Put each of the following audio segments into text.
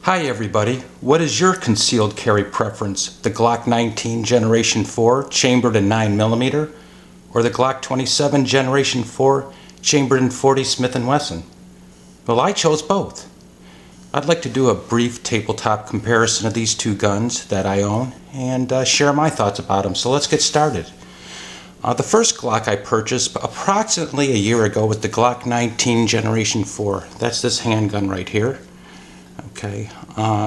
Hi everybody, what is your concealed carry preference? The Glock 19 Generation 4 chambered in 9mm or the Glock 27 Generation 4 chambered in 40 Smith & Wesson? Well, I chose both. I'd like to do a brief tabletop comparison of these two guns that I own and share my thoughts about them, so let's get started. The first Glock I purchased approximately a year ago was the Glock 19 Generation 4. That's this handgun right here. Okay,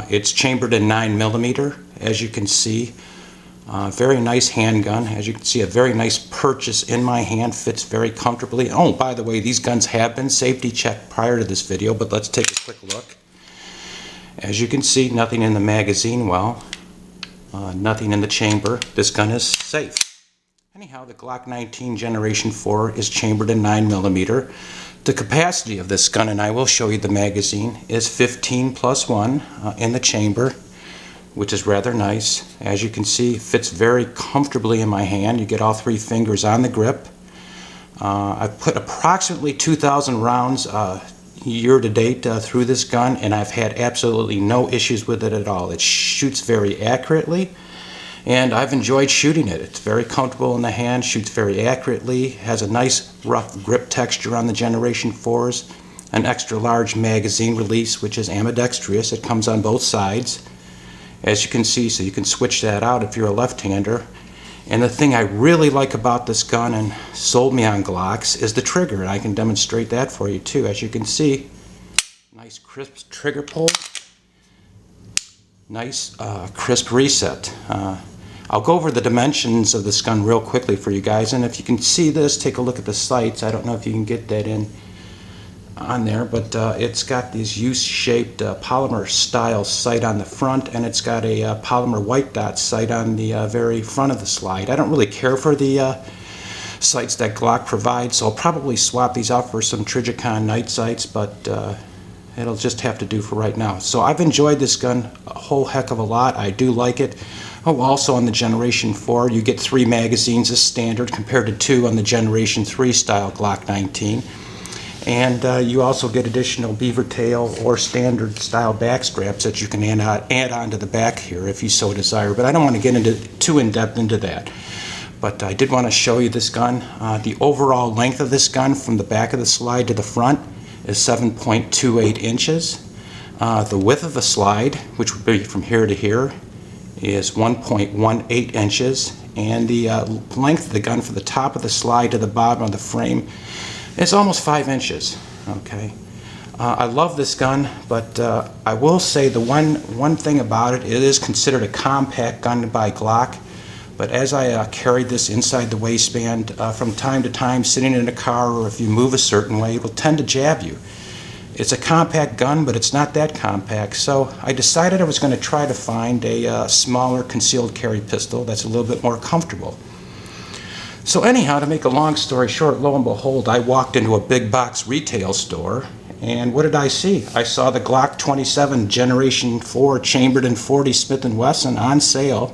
it's chambered in 9mm, as you can see. Very nice handgun. As you can see, a very nice purchase in my hand, fits very comfortably. Oh, by the way, these guns have been safety checked prior to this video, but let's take a quick look. As you can see, nothing in the magazine well, nothing in the chamber. This gun is safe. Anyhow, the Glock 19 Generation 4 is chambered in 9mm. The capacity of this gun, and I will show you the magazine, is 15+1 in the chamber, which is rather nice. As you can see, it fits very comfortably in my hand. You get all three fingers on the grip. I've put approximately 2,000 rounds year to date through this gun, and I've had absolutely no issues with it at all. It shoots very accurately, and I've enjoyed shooting it. It's very comfortable in the hand, shoots very accurately, has a nice rough grip texture on the Generation 4s, an extra large magazine release which is ambidextrous. It comes on both sides, as you can see, so you can switch that out if you're a left-hander. And the thing I really like about this gun and sold me on Glocks is the trigger, and I can demonstrate that for you too. As you can see, nice crisp trigger pull, nice crisp reset. I'll go over the dimensions of this gun real quickly for you guys, and if you can see this, take a look at the sights. I don't know if you can get that in on there, but it's got these U-shaped polymer style sight on the front, and it's got a polymer white dot sight on the very front of the slide. I don't really care for the sights that Glock provides, so I'll probably swap these out for some Trijicon night sights, but it'll just have to do for right now. So I've enjoyed this gun a whole heck of a lot. I do like it. Oh, also on the Generation 4, you get 3 magazines as standard compared to 2 on the Generation 3 style Glock 19. And you also get additional beaver tail or standard style back straps that you can add on to the back here if you so desire. But I don't want to get too in-depth into that. But I did want to show you this gun. The overall length of this gun from the back of the slide to the front is 7.28 inches. The width of the slide, which would be from here to here, is 1.18 inches, and the length of the gun from the top of the slide to the bottom of the frame is almost 5 inches. Okay, I love this gun, but I will say the one thing about it, it is considered a compact gun by Glock. But as I carried this inside the waistband, from time to time, sitting in a car, or if you move a certain way, it will tend to jab you. It's a compact gun, but it's not that compact, so I decided I was going to try to find a smaller concealed carry pistol that's a little bit more comfortable. So anyhow, to make a long story short, lo and behold, I walked into a big box retail store, and what did I see? I saw the Glock 27 Generation 4 chambered in 40 Smith & Wesson on sale,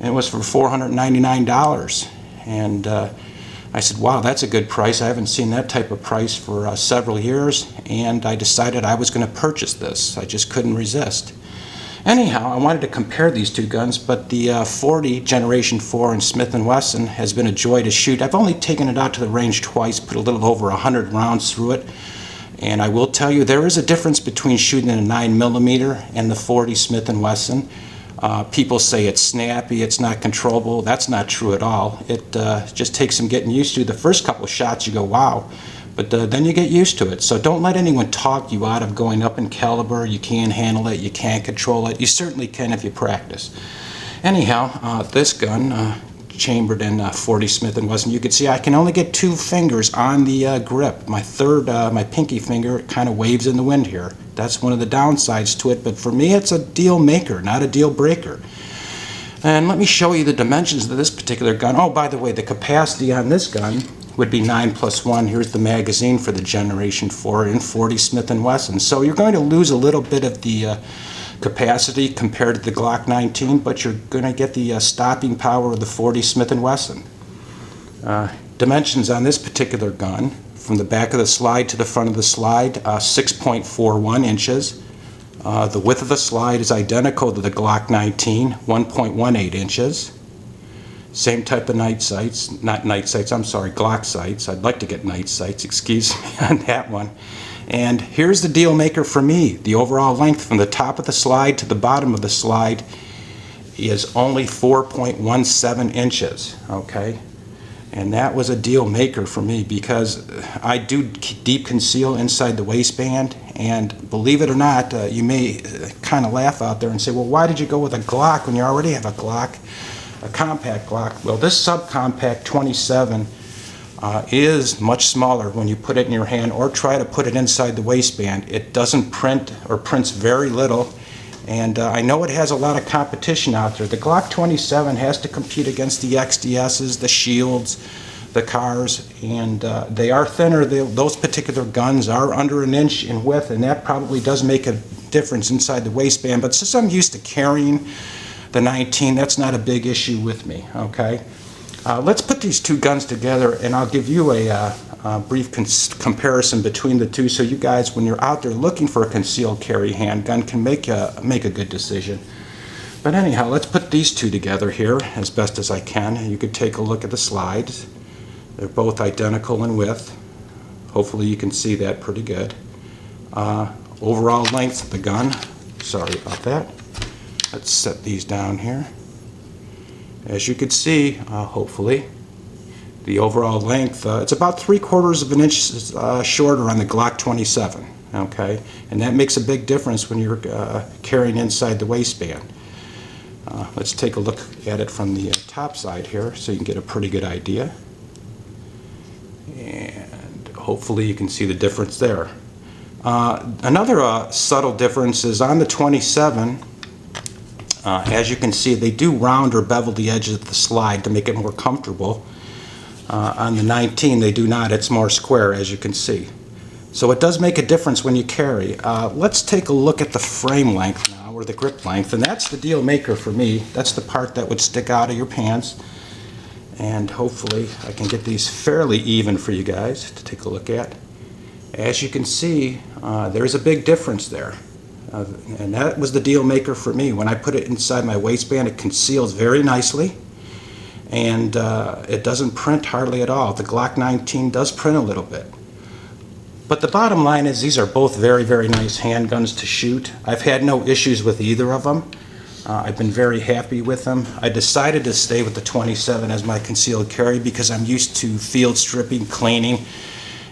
and it was for $499. And I said, wow, that's a good price. I haven't seen that type of price for several years, and I decided I was going to purchase this. I just couldn't resist. Anyhow, I wanted to compare these two guns, but the 40 Generation 4 in Smith & Wesson has been a joy to shoot. I've only taken it out to the range twice, put a little over 100 rounds through it, and I will tell you there is a difference between shooting in a 9mm and the 40 Smith & Wesson. People say it's snappy, it's not controllable. That's not true at all. It just takes some getting used to. The first couple of shots you go, wow, but then you get used to it. So don't let anyone talk you out of going up in caliber. You can't handle it, you can't control it. You certainly can if you practice. Anyhow, this gun, chambered in 40 Smith & Wesson, you can see I can only get 2 fingers on the grip. My third, my pinky finger, kind of waves in the wind here. That's one of the downsides to it, but for me it's a deal maker, not a deal breaker. And let me show you the dimensions of this particular gun. Oh, by the way, the capacity on this gun would be 9+1. Here's the magazine for the Generation 4 in 40 Smith & Wesson. So you're going to lose a little bit of the capacity compared to the Glock 19, but you're going to get the stopping power of the 40 Smith & Wesson. Dimensions on this particular gun, from the back of the slide to the front of the slide, 6.41 inches. The width of the slide is identical to the Glock 19, 1.18 inches. Same type of night sights, not night sights, I'm sorry, Glock sights. I'd like to get night sights, excuse me on that one. And here's the deal maker for me. The overall length from the top of the slide to the bottom of the slide is only 4.17 inches, okay? And that was a deal maker for me because I do deep conceal inside the waistband, and believe it or not, you may kind of laugh out there and say, well, why did you go with a Glock when you already have a Glock, a compact Glock? Well, this subcompact 27 is much smaller when you put it in your hand or try to put it inside the waistband. It doesn't print or prints very little, and I know it has a lot of competition out there. The Glock 27 has to compete against the XDSs, the Shields, the Cars, and they are thinner. Those particular guns are under an inch in width, and that probably does make a difference inside the waistband. But since I'm used to carrying the 19, that's not a big issue with me, okay? Let's put these two guns together, and I'll give you a brief comparison between the two, so you guys, when you're out there looking for a concealed carry handgun, can make a good decision. But anyhow, let's put these two together here as best as I can. You could take a look at the slides. They're both identical in width. Hopefully you can see that pretty good. Overall length of the gun, sorry about that. Let's set these down here. As you can see, hopefully, the overall length, it's about 3/4 of an inch shorter on the Glock 27, okay? And that makes a big difference when you're carrying inside the waistband. Let's take a look at it from the top side here so you can get a pretty good idea. And hopefully you can see the difference there. Another subtle difference is on the 27, as you can see, they do round or bevel the edges of the slide to make it more comfortable. On the 19, they do not. It's more square, as you can see. So it does make a difference when you carry. Let's take a look at the frame length now, or the grip length, and that's the deal maker for me. That's the part that would stick out of your pants. And hopefully I can get these fairly even for you guys to take a look at. As you can see, there's a big difference there. And that was the deal maker for me. When I put it inside my waistband, it conceals very nicely, and it doesn't print hardly at all. The Glock 19 does print a little bit. But the bottom line is these are both very, very nice handguns to shoot. I've had no issues with either of them. I've been very happy with them. I decided to stay with the 27 as my concealed carry because I'm used to field stripping, cleaning,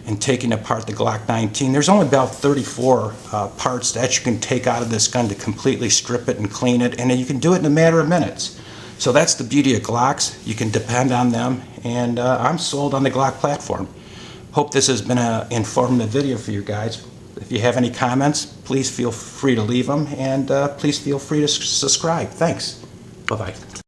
and taking apart the Glock 19. There's only about 34 parts that you can take out of this gun to completely strip it and clean it, and you can do it in a matter of minutes. So that's the beauty of Glocks. You can depend on them, and I'm sold on the Glock platform. Hope this has been an informative video for you guys. If you have any comments, please feel free to leave them, and please feel free to subscribe. Thanks. Bye-bye.